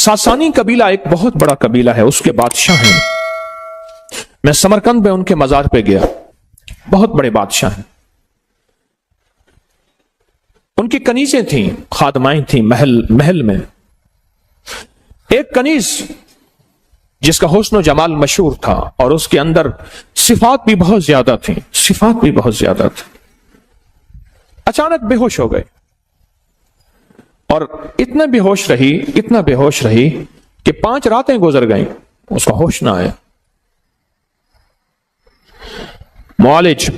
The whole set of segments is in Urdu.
ساسانی قبیلہ ایک بہت بڑا قبیلہ ہے، اس کے بادشاہ ہیں. میں سمرقند میں ان کے مزار پہ گیا، بہت بڑے بادشاہ ہیں. ان کی کنیزیں تھیں، خادمائیں تھیں محل میں. ایک کنیز جس کا حسن و جمال مشہور تھا اور اس کے اندر صفات بھی بہت زیادہ تھیں، اچانک بے ہوش ہو گئے اور اتنا بے ہوش رہی کہ 5 راتیں گزر گئیں، اس کا ہوش نہ آیا. معالج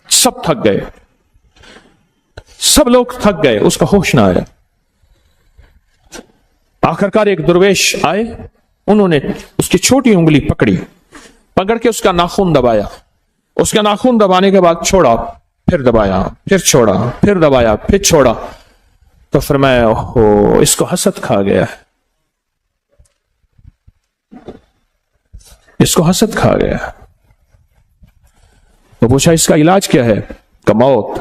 سب تھک گئے، سب لوگ تھک گئے، اس کا ہوش نہ آیا. آخرکار ایک درویش آئے، انہوں نے اس کی چھوٹی انگلی پکڑ کے اس کا ناخن دبایا. اس کا ناخن دبانے کے بعد چھوڑا، پھر دبایا، پھر چھوڑا، پھر دبایا، پھر چھوڑا. تو فرمایا اوہو، اس کو حسد کھا گیا ہے، اس کو حسد کھا گیا. تو پوچھا اس کا علاج کیا ہے؟ کہ موت.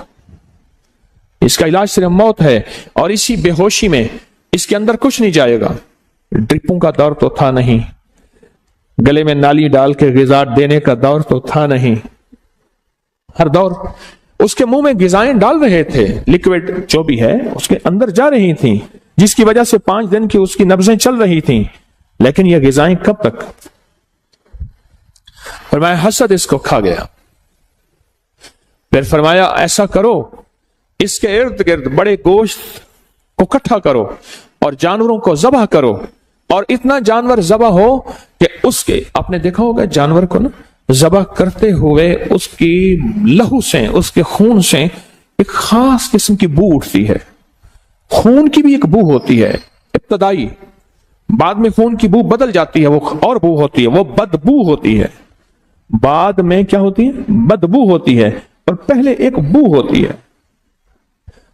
اس کا علاج صرف موت ہے، اور اسی بے ہوشی میں اس کے اندر کچھ نہیں جائے گا. ڈرپوں کا دور تو تھا نہیں، گلے میں نالی ڈال کے غذا دینے کا دور تو تھا نہیں. ہر دور اس کے منہ میں غذائیں ڈال رہے تھے، لیکوڈ جو بھی ہے اس کے اندر جا رہی تھیں، جس کی وجہ سے 5 دن کی اس کی نبضیں چل رہی تھیں. لیکن یہ غذائیں کب تک؟ فرمایا حسد اس کو کھا گیا. پھر فرمایا ایسا کرو، اس کے ارد گرد بڑے گوشت کو اکٹھا کرو اور جانوروں کو ذبح کرو، اور اتنا جانور ذبح ہو کہ اس کے، آپ نے دیکھا ہوگا جانور کو نا ذبح کرتے ہوئے اس کی لہو سے، اس کے خون سے ایک خاص قسم کی بو اٹھتی ہے. خون کی بھی ایک بو ہوتی ہے ابتدائی، بعد میں خون کی بو بدل جاتی ہے، وہ اور بو ہوتی ہے، وہ بدبو ہوتی ہے. بعد میں کیا ہوتی ہے؟ بدبو ہوتی ہے، اور پہلے ایک بو ہوتی ہے.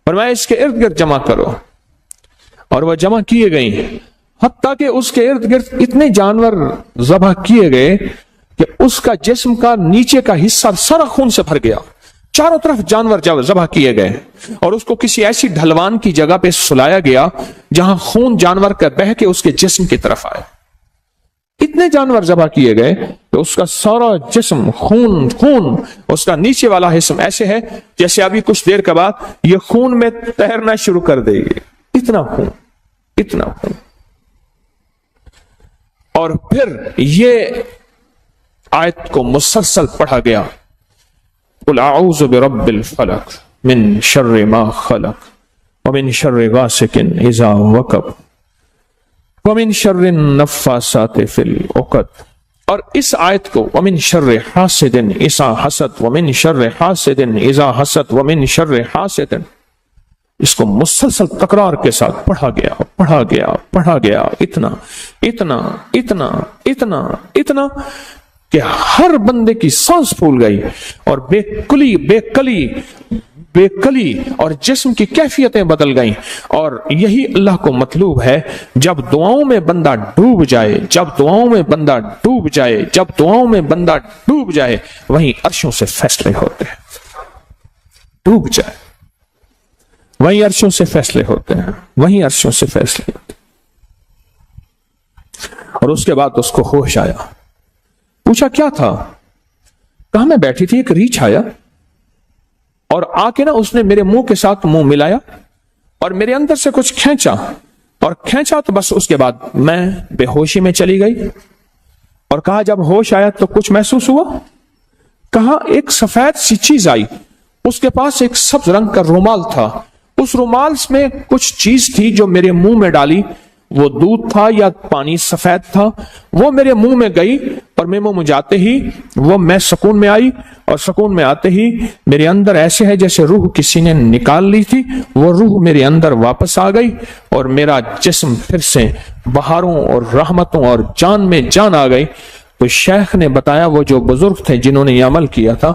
فرمایا اس کے ارد گرد جمع کرو، اور وہ جمع کیے گئیں، حتیٰ کہ اس کے ارد گرد اتنے جانور ذبح کیے گئے کہ اس کا جسم کا نیچے کا حصہ سارا خون سے بھر گیا. چاروں طرف جانور ذبح کیے گئے، اور اس کو کسی ایسی ڈھلوان کی جگہ پہ سلایا گیا جہاں خون جانور کا بہہ کے اس کے جسم کی طرف آئے. اتنے جانور ذبح کیے گئے کہ اس کا سارا جسم خون، اس کا نیچے والا حصہ ایسے ہے جیسے ابھی کچھ دیر کے بعد یہ خون میں تیرنا شروع کر دے گی. اتنا خون. اور پھر یہ آیت کو مسلسل پڑھا گیا، قل اعوذ برب الفلق من شر ما خلق ومن شر غاسق اذا وقب ومن شر النفاثات فی العقد. اور اس آیت کو ومن شر حاسد اذا حسد ومن شر حاسد اذا حسد ومن شر حاسد، اس کو مسلسل تکرار کے ساتھ پڑھا گیا اتنا کہ ہر بندے کی سانس پھول گئی، اور بے کلی اور جسم کی کیفیتیں بدل گئیں. اور یہی اللہ کو مطلوب ہے. جب دعاؤں میں بندہ ڈوب جائے وہیں عرشوں سے فیصلے ہوتے ہیں. ڈوب جائے وہیں عرشوں سے فیصلے ہوتے ہیں. اور اس کے بعد اس کو ہوش آیا. پوچھا کیا تھا؟ کہا میں بیٹھی تھی، ایک ریچھ آیا اور آ کے نا اس نے میرے منہ کے ساتھ منہ ملایا اور میرے اندر سے کچھ کھینچا تو بس اس کے بعد میں بے ہوشی میں چلی گئی. اور کہا جب ہوش آیا تو کچھ محسوس ہوا؟ کہا ایک سفید سی چیز آئی، اس کے پاس ایک سبز رنگ کا رومال تھا، اس رومال میں کچھ چیز تھی جو میرے منہ میں ڈالی، وہ دودھ تھا یا پانی سفید تھا، وہ میرے منہ میں گئی اور میرے منہ میں جاتے ہی میں سکون میں آئی، اور سکون میں آتے ہی میرے اندر ایسے ہے جیسے روح کسی نے نکال لی تھی، وہ روح میرے اندر واپس آ گئی اور میرا جسم پھر سے بہاروں اور رحمتوں اور جان میں جان آ گئی. تو شیخ نے بتایا، وہ جو بزرگ تھے جنہوں نے یہ عمل کیا تھا،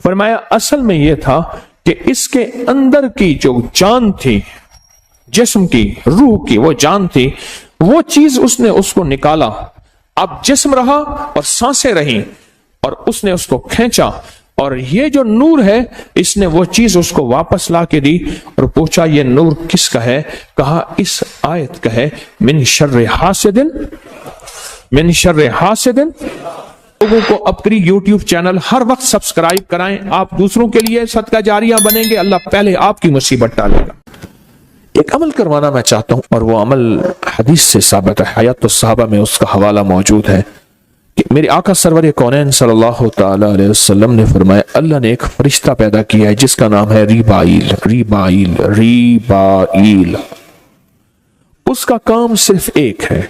فرمایا اصل میں یہ تھا کہ اس کے اندر کی جو جان تھی، جسم کی، روح کی وہ جان تھی، وہ چیز اس نے اس کو نکالا. اب جسم رہا اور سانسیں رہیں، اور اس نے اس کو کھینچا اور یہ جو نور ہے اس نے وہ چیز اس کو واپس لا کے دی اور پوچھا یہ نور کس کا ہے؟ کہا اس آیت کا ہے، من شر حاسدن، من شر حاسدن۔ لوگوں کو اپنی یوٹیوب چینل ہر وقت سبسکرائب کرائیں، آپ دوسروں کے لیے صدقہ جاریہ بنیں گے، اللہ پہلے آپ کی مصیبت ڈالے گا۔ ایک عمل کروانا میں چاہتا ہوں اور وہ عمل حدیث سے ثابت ہے، حیات الصحابہ میں اس کا حوالہ موجود ہے کہ میرے آقا سرور کونین صلی اللہ تعالی علیہ وسلم نے فرمایا اللہ نے ایک فرشتہ پیدا کیا ہے جس کا نام ہے ریبائیل، ریبائیل، ریبائیل۔ اس کا کام صرف ایک ہے،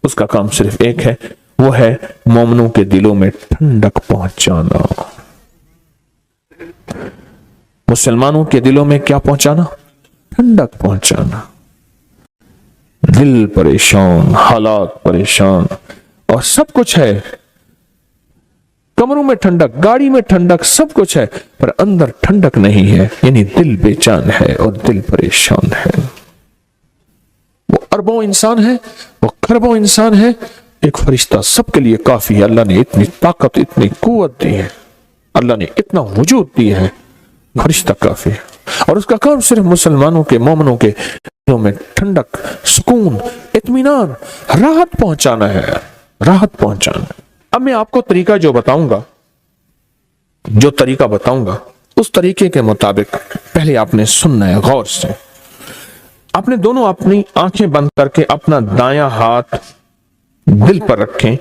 اس کا کام صرف ایک ہے، وہ ہے مومنوں کے دلوں میں ٹھنڈک پہنچانا۔ مسلمانوں کے دلوں میں کیا پہنچانا؟ ٹھنڈک پہنچانا۔ دل پریشان، حالات پریشان اور سب کچھ ہے، کمروں میں ٹھنڈک، گاڑی میں ٹھنڈک، سب کچھ ہے، پر اندر ٹھنڈک نہیں ہے، یعنی دل بے چین ہے اور دل پریشان ہے۔ وہ اربوں انسان ہے، وہ کھربوں انسان ہے، ایک فرشتہ سب کے لیے کافی ہے۔ اللہ نے اتنی طاقت، اتنی قوت دی ہے، اللہ نے اتنا وجود دیا ہے، فرشتہ کافی ہے، اور اس کا کام صرف مسلمانوں کے، مومنوں کے دلوں میں ٹھنڈک، سکون، اطمینان، راحت پہنچانا ہے، راحت پہنچانا ہے۔ اب میں آپ کو طریقہ جو بتاؤں گا، جو طریقہ بتاؤں گا اس طریقے کے مطابق پہلے آپ نے سننا ہے غور سے۔ آپ نے دونوں اپنی آنکھیں بند کر کے اپنا دایاں ہاتھ دل پر رکھیں،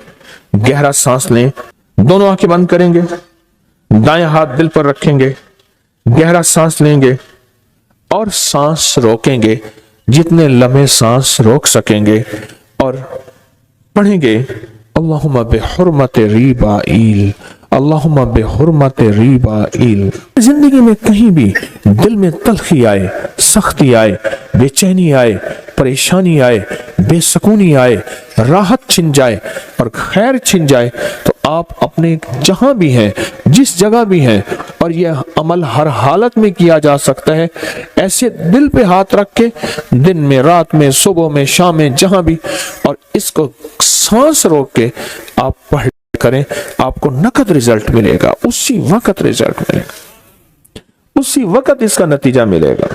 گہرا سانس لیں، دونوں آنکھیں بند کریں گے، دایاں ہاتھ دل پر رکھیں گے، گہرا سانس لیں گے اور سانس روکیں گے، جتنے لمحے سانس روک سکیں گے، اور پڑھیں گے اللہم بحرمت ریبائیل، اللہم بحرمت ریبائیل۔ زندگی میں کہیں بھی دل میں تلخی آئے، سختی آئے، بے چینی آئے، پریشانی آئے، بے سکونی آئے، راحت چھن جائے اور خیر چھن جائے، تو آپ اپنے جہاں بھی ہیں، جس جگہ بھی ہیں، اور یہ عمل ہر حالت میں کیا جا سکتا ہے، ایسے دل پہ ہاتھ رکھ کے دن میں، رات میں، صبح میں، شام میں، جہاں بھی، اور اس کو سانس روک کے آپ پڑھ کریں، آپ کو نقد رزلٹ ملے گا، اسی وقت رزلٹ ملے گا، اسی وقت اس کا نتیجہ ملے گا۔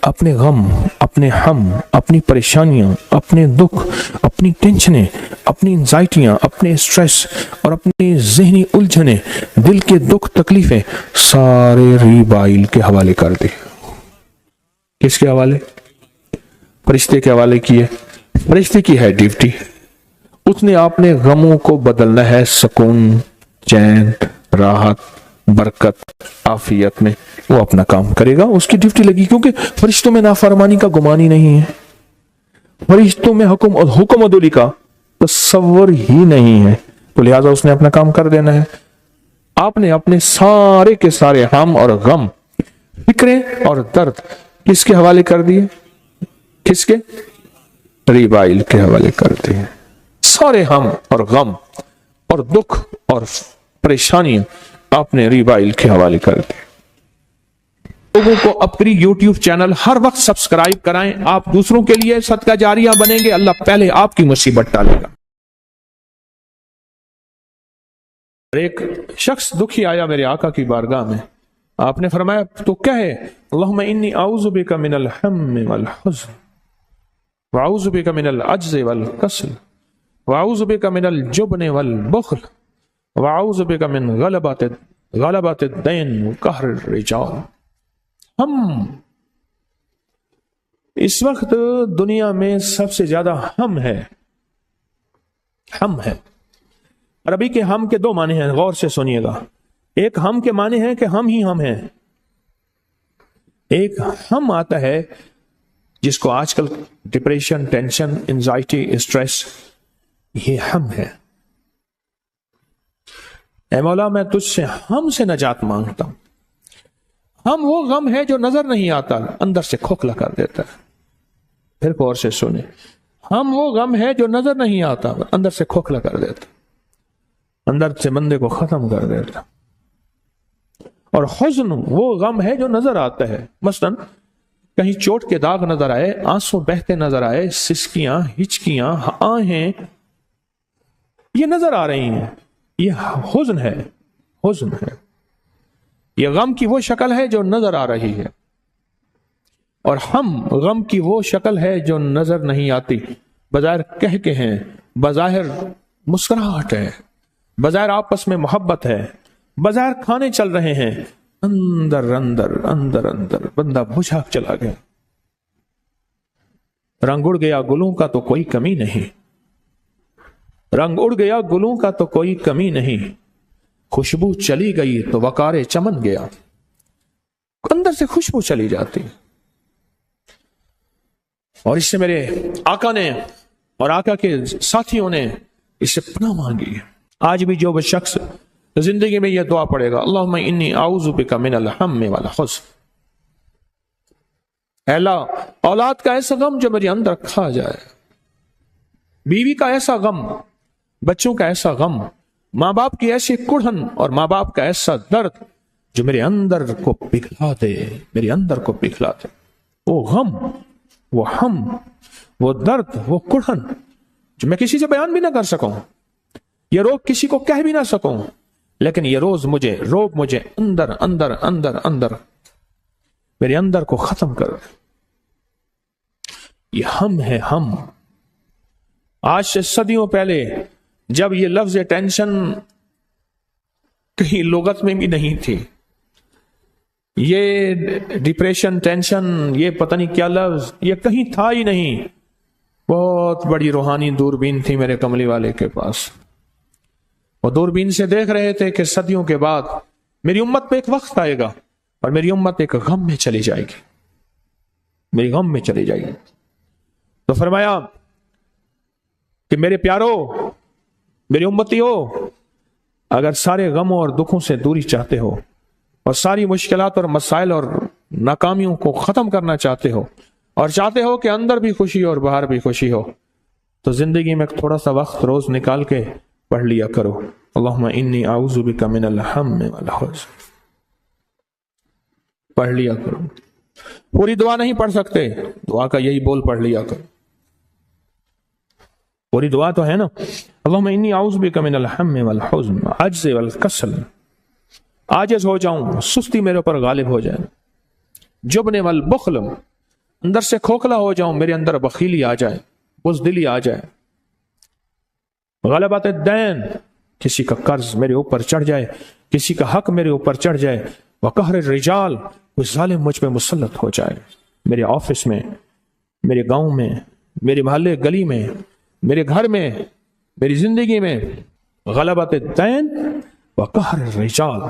اپنے غم، اپنے ہم، اپنی پریشانیاں، اپنے دکھ، اپنی ٹینشنیں، اپنی انزائٹیاں، اپنے سٹریس اور اپنی ذہنی الجھنیں، دل کے دکھ تکلیفیں سارے ریبائیل کے حوالے کر دی۔ کس کے حوالے؟ فرشتے کے حوالے کیے۔ فرشتے کی ہے ڈیوٹی، اس نے آپ نے غموں کو بدلنا ہے سکون، چین، راحت، برکت، عافیت میں، وہ اپنا کام کرے گا، اس کی ڈیوٹی لگی، کیونکہ فرشتوں میں نافرمانی کا گمان ہی نہیں ہے، فرشتوں میں حکم عدولی کا تصور ہی نہیں ہے، تو لہٰذا اس نے اپنا کام کر دینا ہے۔ آپ نے اپنے سارے کے سارے ہم اور غم، فکریں اور درد کس کے حوالے کر دیے؟ کس کے؟ ریبائیل کے حوالے کر دیے۔ سارے ہم اور غم اور دکھ اور پریشانیاں آپ نے ریبائیل کے حوالے کر دی۔ لوگوں کو اپنی یوٹیوب چینل ہر وقت سبسکرائب کرائیں، آپ دوسروں کے لیے صدقہ جاریہ بنیں گے، اللہ پہلے آپ کی مصیبت ڈالے گا۔ ایک شخص دکھی آیا میرے آقا کی بارگاہ میں، آپ نے فرمایا تو کیا ہے؟ اللہم انی اعوذ بک من الہم والحزن، واعوذ بک من العجز والکسل، واعوذ بک من الجبن والبخل، واعوذ بک من غلبۃ الدین وقہر الرجال۔ ہم اس وقت دنیا میں سب سے زیادہ ہم ہے، ہم ہے۔ عربی کے ہم کے دو معنی ہیں، غور سے سنیے گا۔ ایک ہم کے معنی ہے کہ ہم ہی ہم ہیں، ایک ہم آتا ہے جس کو آج کل ڈپریشن، ٹینشن، انزائٹی، اسٹریس، یہ ہم ہے۔ اے مولا میں تجھ سے ہم سے نجات مانگتا ہوں۔ ہم وہ غم ہے جو نظر نہیں آتا، اندر سے کھوکھلا کر دیتا ہے۔ پھر غور سے سنیں، ہم وہ غم ہے جو نظر نہیں آتا، اندر سے کھوکھلا کر دیتا، اندر سے بندے کو ختم کر دیتا۔ اور حزن وہ غم ہے جو نظر آتا ہے، مثلا کہیں چوٹ کے داغ نظر آئے، آنسو بہتے نظر آئے، سسکیاں، ہچکیاں، آہیں یہ نظر آ رہی ہیں، یہ حزن ہے، حزن ہے۔ یہ غم کی وہ شکل ہے جو نظر آ رہی ہے، اور ہم غم کی وہ شکل ہے جو نظر نہیں آتی۔ بظاہر کہہ کے ہیں، بظاہر مسکراہٹ ہے، بظاہر آپس میں محبت ہے، بظاہر کھانے چل رہے ہیں، اندر اندر اندر اندر بندہ بجھا چلا گیا۔ رنگ اڑ گیا گلوں کا تو کوئی کمی نہیں، رنگ اڑ گیا گلوں کا تو کوئی کمی نہیں، خوشبو چلی گئی تو وقار چمن گیا۔ اندر سے خوشبو چلی جاتی، اور اس سے میرے آقا نے اور آقا کے ساتھیوں نے اس سے پناہ مانگی۔ آج بھی جو وہ شخص زندگی میں یہ دعا پڑے گا، اللہم انی اعوذ بک من الہم والحزن، اے اللہ اولاد کا ایسا غم جو میرے اندر کھا جائے، بیوی کا ایسا غم، بچوں کا ایسا غم، ماں باپ کی ایسی کڑھن اور ماں باپ کا ایسا درد جو میرے اندر کو پگھلا دے، میرے اندر کو پگھلا دے۔ وہ غم، وہ ہم، وہ درد، وہ کڑھن جو میں کسی سے بیان بھی نہ کر سکوں، یہ روگ کسی کو کہہ بھی نہ سکوں، لیکن یہ روگ مجھے اندر اندر اندر اندر میرے اندر کو ختم کر دے۔ یہ ہم ہے، ہم۔ آج سے صدیوں پہلے جب یہ لفظ ٹینشن کہیں لغت میں بھی نہیں تھی، یہ ڈپریشن، ٹینشن، یہ پتہ نہیں کیا لفظ، یہ کہیں تھا ہی نہیں۔ بہت بڑی روحانی دوربین تھی میرے کملی والے کے پاس، وہ دوربین سے دیکھ رہے تھے کہ صدیوں کے بعد میری امت پہ ایک وقت آئے گا اور میری امت ایک غم میں چلی جائے گی، میری غم میں چلی جائے گی۔ تو فرمایا کہ میرے پیارو، میری امتیو، اگر سارے غموں اور دکھوں سے دوری چاہتے ہو اور ساری مشکلات اور مسائل اور ناکامیوں کو ختم کرنا چاہتے ہو اور چاہتے ہو کہ اندر بھی خوشی اور باہر بھی خوشی ہو، تو زندگی میں تھوڑا سا وقت روز نکال کے پڑھ لیا کرو، اللہم انی اعوذ بک من الہم والحزن، پڑھ لیا کرو۔ پوری دعا نہیں پڑھ سکتے، دعا کا یہی بول پڑھ لیا کرو۔ پوری دعا تو ہے نا، اللہم انی اعوذ بک من الہم والحزن عجز والکسل، عاجز ہو جاؤں، سستی میرے اوپر غالب ہو جائے، جبن والبخل، اندر سے کھوکھلا ہو جاؤں، میرے اندر بخیلی آ جائے، بزدلی آ جائے، غلبۃ الدین، کسی کا قرض میرے اوپر چڑھ جائے، کسی کا حق میرے اوپر چڑھ جائے، وقہر الرجال، کوئی ظالم مجھ پہ مسلط ہو جائے، میرے آفس میں، میرے گاؤں میں، میرے محلے گلی میں، میرے گھر میں، میری زندگی میں، غلبۃ الدین وقہر الرجال،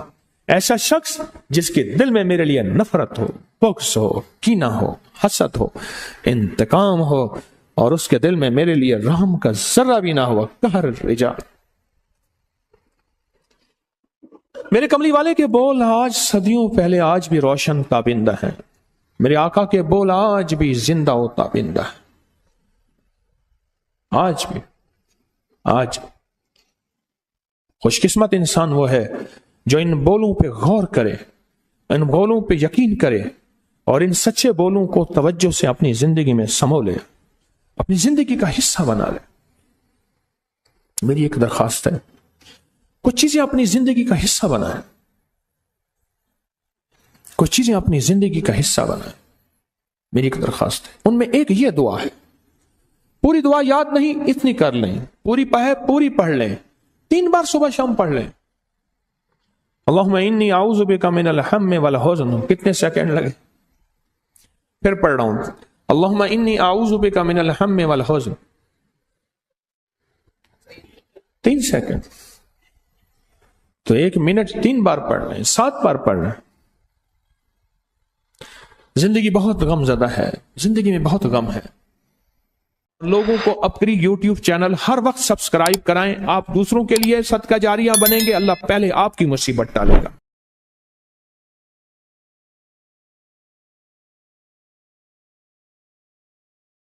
ایسا شخص جس کے دل میں میرے لیے نفرت ہو، بغض ہو، کینہ ہو، حسد ہو، انتقام ہو، اور اس کے دل میں میرے لیے رحم کا ذرہ بھی نہ ہوا، قہر الرجال۔ میرے کملی والے کے بول آج صدیوں پہلے آج بھی روشن تابندہ ہیں، میرے آقا کے بول آج بھی زندہ و تابندہ ہیں، آج بھی۔ آج خوش قسمت انسان وہ ہے جو ان بولوں پہ غور کرے، ان بولوں پہ یقین کرے، اور ان سچے بولوں کو توجہ سے اپنی زندگی میں سمو لے، اپنی زندگی کا حصہ بنا لے۔ میری ایک درخواست ہے، کچھ چیزیں اپنی زندگی کا حصہ بنائیں، کچھ چیزیں اپنی زندگی کا حصہ بنائیں، میری ایک درخواست ہے۔ ان میں ایک یہ دعا ہے، پوری دعا یاد نہیں، اتنی کر لیں، پوری پڑھ لیں، 3 بار صبح شام پڑھ لیں۔ اللہم انی اعوذ بک من الہم والحزن، کتنے سیکنڈ لگے؟ پھر پڑھ رہا ہوں، اللہم انی اعوذ بک من الہم والحزن، 3 سیکنڈ، تو 1 منٹ 3 بار پڑھ لیں، 7 بار پڑھ لیں۔ زندگی بہت غم زدہ ہے، زندگی میں بہت غم ہے۔ لوگوں کو اپنی یوٹیوب چینل ہر وقت سبسکرائب کرائیں، آپ دوسروں کے لیے صدقہ جاریہ بنیں گے، اللہ پہلے آپ کی مصیبت ٹالے گا۔